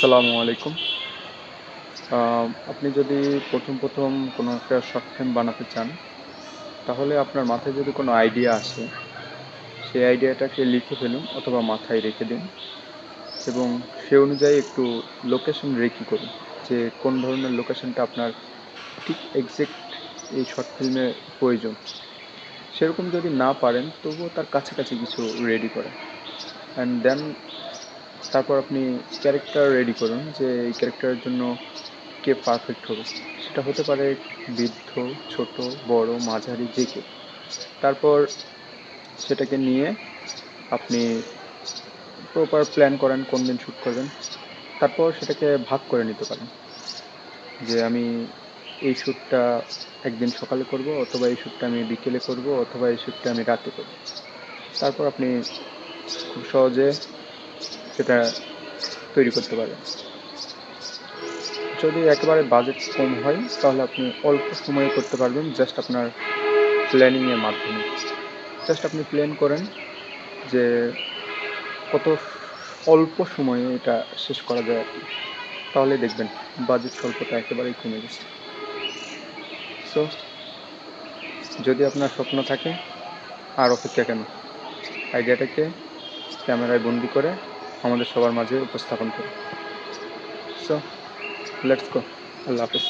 আসসালামু আলাইকুম। আপনি যদি প্রথম কোনো একটা শর্ট ফিল্ম বানাতে চান, তাহলে আপনার মাথায় যদি কোনো আইডিয়া আসে, সেই আইডিয়াটাকে লিখে ফেলুন অথবা মাথায় রেখে দিন এবং সে অনুযায়ী একটু লোকেশন রেকি করুন যে কোন ধরনের লোকেশনটা আপনার ঠিক এক্সাক্ট এই শর্ট ফিল্মে প্রয়োজন। সেরকম যদি না পারেন তবুও তার কাছাকাছি কিছু রেডি করেন। অ্যান্ড দেন তারপর আপনি ক্যারেক্টার রেডি করুন যে এই ক্যারেক্টারের জন্য কে পারফেক্ট হবে। সেটা হতে পারে বৃদ্ধ, ছোট, বড়, মাঝারি যে কেউ। তারপর সেটাকে নিয়ে আপনি প্রপার প্ল্যান করেন কোন দিন শ্যুট করবেন। তারপর সেটাকে ভাগ করে নিতে পারেন যে আমি এই শ্যুটটা একদিন সকালে করব, অথবা এই শ্যুটটা আমি বিকেলে করব, অথবা এই শ্যুটটা আমি রাতে করব। তারপর আপনি খুব সহজে সেটা তৈরি করতে পারেন। যদি একেবারে বাজেট কম হয় তাহলে আপনি অল্প সময়ে করতে পারবেন জাস্ট আপনার প্ল্যানিংয়ের মাধ্যমে। জাস্ট আপনি প্ল্যান করেন যে কত অল্প সময়ে এটা শেষ করা যায় আর কি। তাহলে দেখবেন বাজেট স্বল্পতা একেবারেই কমে গেছে। সো যদি আপনার স্বপ্ন থাকে আর অপেক্ষা কেন? আইডিয়াটাকে ক্যামেরায় বন্দি করে আমাদের সবার মাঝে উপস্থাপন করুন। So let's go. আল্লাহ হাফেজ।